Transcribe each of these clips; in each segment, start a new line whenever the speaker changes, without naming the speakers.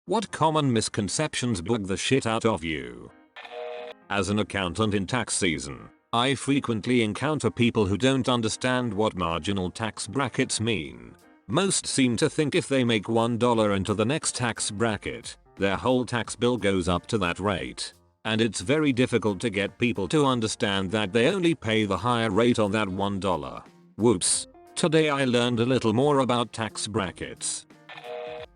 What common misconceptions bug the shit out of you? As an accountant in tax season, I frequently encounter people who don't understand what marginal tax brackets mean. Most seem to think if they make $1 into the next tax bracket, their whole tax bill goes up to that rate. And it's very difficult to get people to understand that they only pay the higher rate on that $1. Whoops. Today I learned a little more about tax brackets.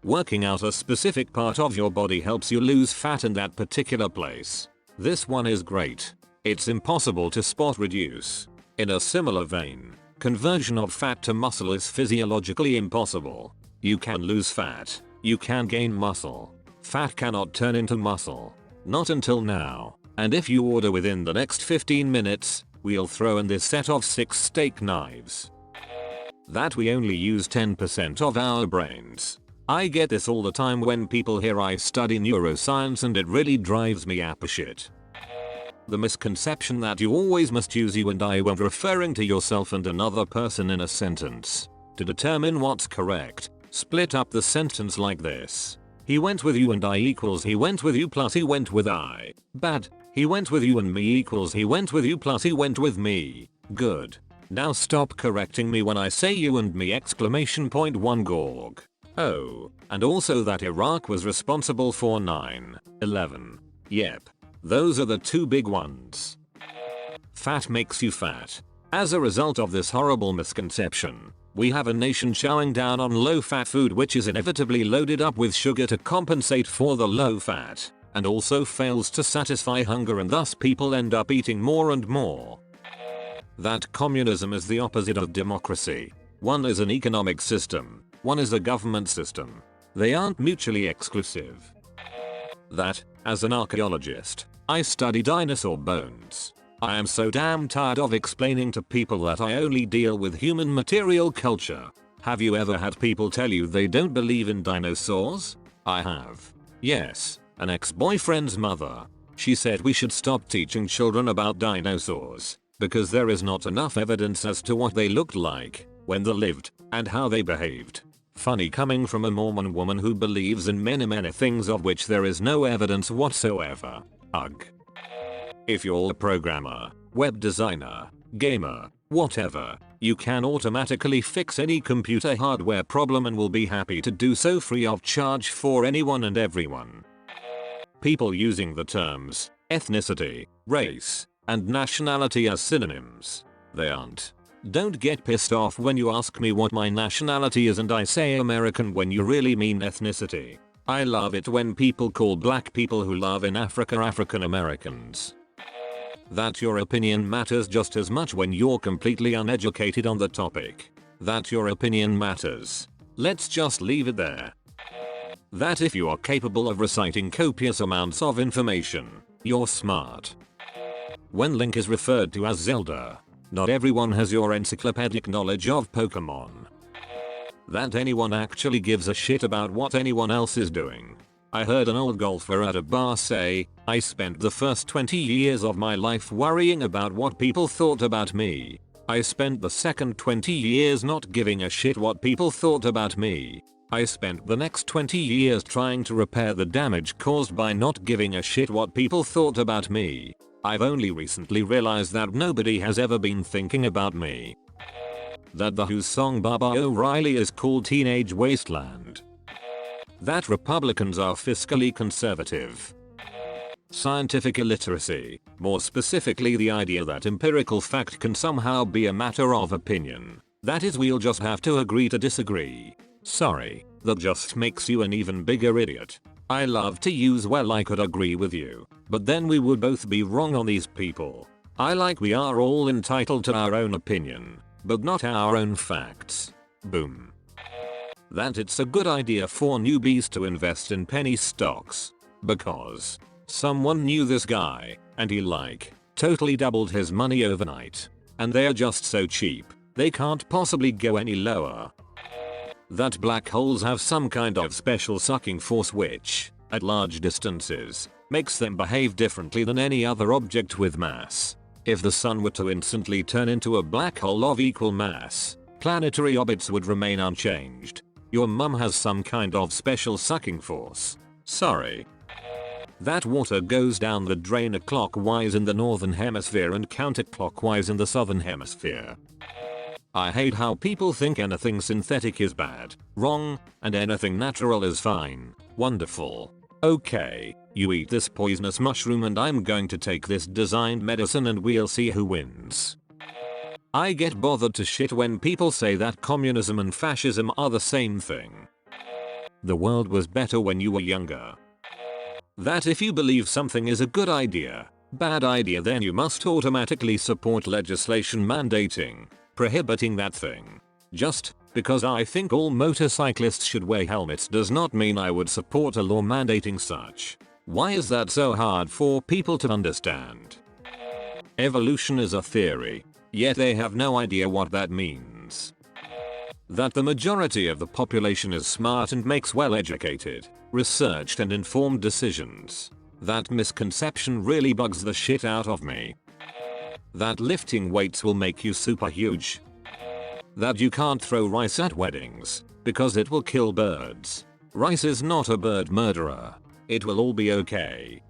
Working out a specific part of your body helps you lose fat in that particular place. This one is great. It's impossible to spot reduce. In a similar vein, conversion of fat to muscle is physiologically impossible. You can lose fat. You can gain muscle. Fat cannot turn into muscle. Not until now. And if you order within the next 15 minutes, we'll throw in this set of 6 steak knives. That we only use 10% of our brains. I get this all the time when people hear I study neuroscience, and it really drives me apeshit. The misconception that you always must use you and I when referring to yourself and another person in a sentence. To determine what's correct, split up the sentence like this. He went with you and I equals he went with you plus he went with I. Bad. He went with you and me equals he went with you plus he went with me. Good. Now stop correcting me when I say you and me !1 gorg. Oh, and also that Iraq was responsible for 9/11. Yep. Those are the two big ones. Fat makes you fat. As a result of this horrible misconception, we have a nation chowing down on low-fat food which is inevitably loaded up with sugar to compensate for the low fat, and also fails to satisfy hunger, and thus people end up eating more and more. That communism is the opposite of democracy. One is an economic system, one is a government system. They aren't mutually exclusive. That, as an archaeologist, I study dinosaur bones. I am so damn tired of explaining to people that I only deal with human material culture. Have you ever had people tell you they don't believe in dinosaurs? I have. Yes, an ex-boyfriend's mother. She said we should stop teaching children about dinosaurs, because there is not enough evidence as to what they looked like, when they lived, and how they behaved. Funny coming from a Mormon woman who believes in many things of which there is no evidence whatsoever. Ugh. If you're a programmer, web designer, gamer, whatever, you can automatically fix any computer hardware problem and will be happy to do so free of charge for anyone and everyone. People using the terms ethnicity, race, and nationality as synonyms. They aren't. Don't get pissed off when you ask me what my nationality is and I say American when you really mean ethnicity. I love it when people call black people who live in Africa African Americans. That your opinion matters just as much when you're completely uneducated on the topic. That your opinion matters. Let's just leave it there. That if you are capable of reciting copious amounts of information, you're smart. When Link is referred to as Zelda, not everyone has your encyclopedic knowledge of Pokemon. That anyone actually gives a shit about what anyone else is doing. I heard an old golfer at a bar say, I spent the first 20 years of my life worrying about what people thought about me. I spent the second 20 years not giving a shit what people thought about me. I spent the next 20 years trying to repair the damage caused by not giving a shit what people thought about me. I've only recently realized that nobody has ever been thinking about me. That the Who's song Baba O'Reilly is called Teenage Wasteland. That Republicans are fiscally conservative. Scientific illiteracy, more specifically the idea that empirical fact can somehow be a matter of opinion. That is, we'll just have to agree to disagree. Sorry, that just makes you an even bigger idiot. I love to use well I could agree with you, but then we would both be wrong on these people. I like we are all entitled to our own opinion, but not our own facts. Boom. That it's a good idea for newbies to invest in penny stocks. Because someone knew this guy, and he totally doubled his money overnight. And they're just so cheap, they can't possibly go any lower. That black holes have some kind of special sucking force which, at large distances, makes them behave differently than any other object with mass. If the sun were to instantly turn into a black hole of equal mass, planetary orbits would remain unchanged. Your mum has some kind of special sucking force. Sorry. That water goes down the drain clockwise in the northern hemisphere and counterclockwise in the southern hemisphere. I hate how people think anything synthetic is bad, wrong, and anything natural is fine, wonderful. Okay, you eat this poisonous mushroom and I'm going to take this designed medicine and we'll see who wins. I get bothered to shit when people say that communism and fascism are the same thing. The world was better when you were younger. That if you believe something is a good idea, bad idea, then you must automatically support legislation mandating, prohibiting that thing. Just because I think all motorcyclists should wear helmets does not mean I would support a law mandating such. Why is that so hard for people to understand? Evolution is a theory, yet they have no idea what that means. That the majority of the population is smart and makes well-educated, researched and informed decisions. That misconception really bugs the shit out of me. That lifting weights will make you super huge. That you can't throw rice at weddings, because it will kill birds. Rice is not a bird murderer. It will all be okay.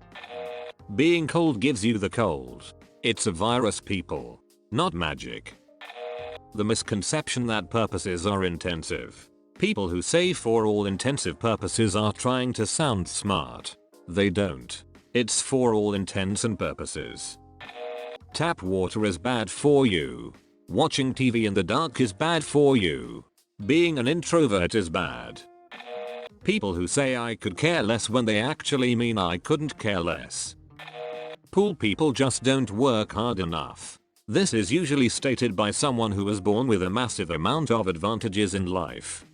Being cold gives you the cold. It's a virus, people, not magic. The misconception that purposes are intensive. People who say for all intensive purposes are trying to sound smart. They don't. It's for all intents and purposes. Tap water is bad for you. Watching TV in the dark is bad for you. Being an introvert is bad. People who say I could care less when they actually mean I couldn't care less. Poor people just don't work hard enough. This is usually stated by someone who was born with a massive amount of advantages in life.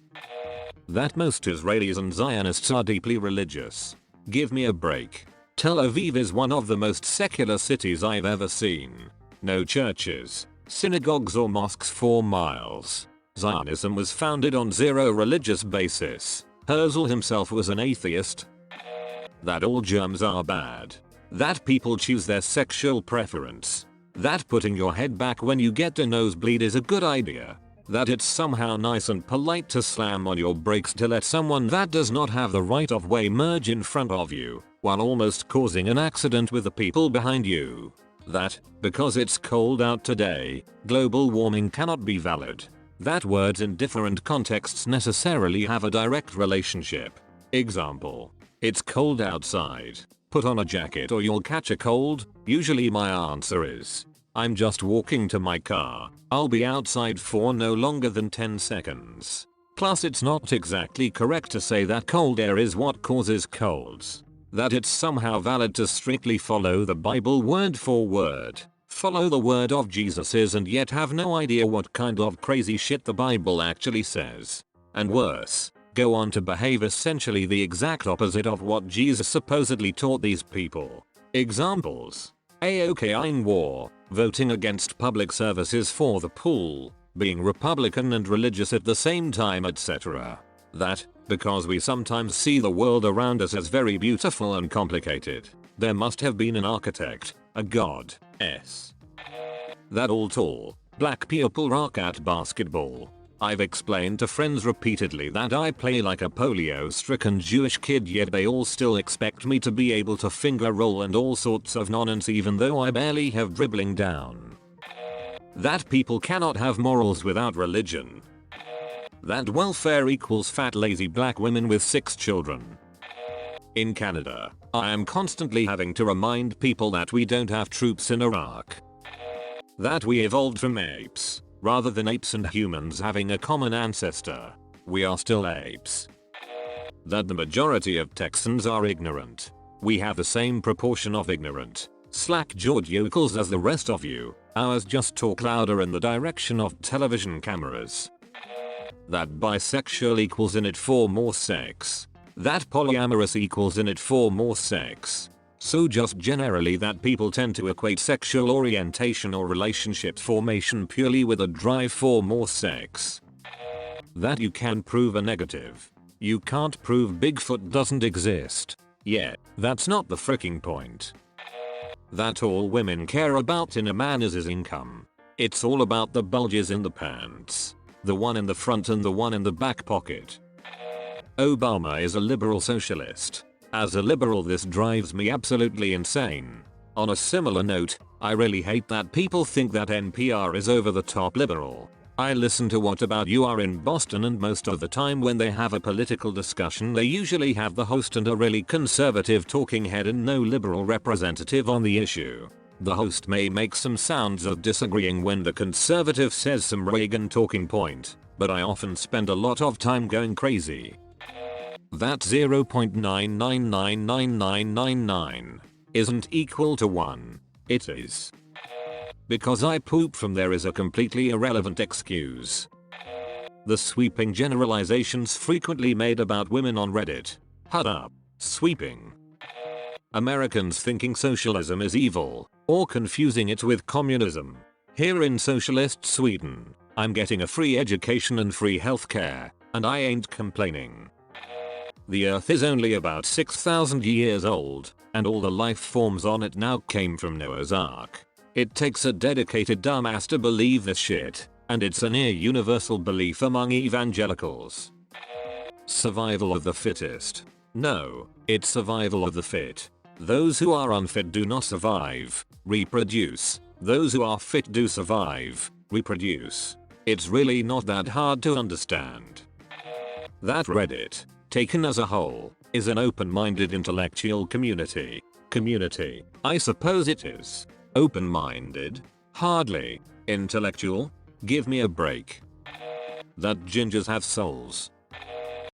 That most Israelis and Zionists are deeply religious. Give me a break. Tel Aviv is one of the most secular cities I've ever seen. No churches, synagogues or mosques for miles. Zionism was founded on zero religious basis. Herzl himself was an atheist. That all germs are bad. That people choose their sexual preference. That putting your head back when you get a nosebleed is a good idea. That it's somehow nice and polite to slam on your brakes to let someone that does not have the right of way merge in front of you, while almost causing an accident with the people behind you. That, because it's cold out today, global warming cannot be valid. That words in different contexts necessarily have a direct relationship. Example. It's cold outside. Put on a jacket or you'll catch a cold. Usually my answer is, I'm just walking to my car. I'll be outside for no longer than 10 seconds. Plus it's not exactly correct to say that cold air is what causes colds. That it's somehow valid to strictly follow the Bible word for word. Follow the word of Jesus is and yet have no idea what kind of crazy shit the Bible actually says. And worse, go on to behave essentially the exact opposite of what Jesus supposedly taught these people. Examples. AOK in war, voting against public services for the poor, being Republican and religious at the same time, etc. That, because we sometimes see the world around us as very beautiful and complicated, there must have been an architect, a god, s. That all tall, black people rock at basketball. I've explained to friends repeatedly that I play like a polio-stricken Jewish kid, yet they all still expect me to be able to finger roll and all sorts of nonsense even though I barely have dribbling down. That people cannot have morals without religion. That welfare equals fat lazy black women with 6 children. In Canada, I am constantly having to remind people that we don't have troops in Iraq. That we evolved from apes. Rather than apes and humans having a common ancestor, we are still apes. That the majority of Texans are ignorant. We have the same proportion of ignorant, slack-jawed yokels as the rest of you. Ours just talk louder in the direction of television cameras. That bisexual equals in it for more sex. That polyamorous equals in it for more sex. So just generally that people tend to equate sexual orientation or relationship formation purely with a drive for more sex. That you can prove a negative. You can't prove Bigfoot doesn't exist. Yeah, that's not the fricking point. That all women care about in a man is his income. It's all about the bulges in the pants. The one in the front and the one in the back pocket. Obama is a liberal socialist. As a liberal, this drives me absolutely insane. On a similar note, I really hate that people think that NPR is over the top liberal. I listen to What About You Are in Boston, and most of the time when they have a political discussion they usually have the host and a really conservative talking head and no liberal representative on the issue. The host may make some sounds of disagreeing when the conservative says some Reagan talking point, but I often spend a lot of time going crazy. That 0.999999 isn't equal to 1. It is. Because I poop from there is a completely irrelevant excuse. The sweeping generalizations frequently made about women on Reddit. Hut up. Sweeping. Americans thinking socialism is evil, or confusing it with communism. Here in socialist Sweden, I'm getting a free education and free healthcare, and I ain't complaining. The Earth is only about 6,000 years old, and all the life forms on it now came from Noah's Ark. It takes a dedicated dumbass to believe this shit, and it's a near universal belief among evangelicals. Survival of the fittest. No, it's survival of the fit. Those who are unfit do not survive, reproduce. Those who are fit do survive, reproduce. It's really not that hard to understand. That Reddit, taken as a whole, is an open-minded intellectual community. I suppose it is. Open-minded? Hardly. Intellectual? Give me a break. That gingers have souls.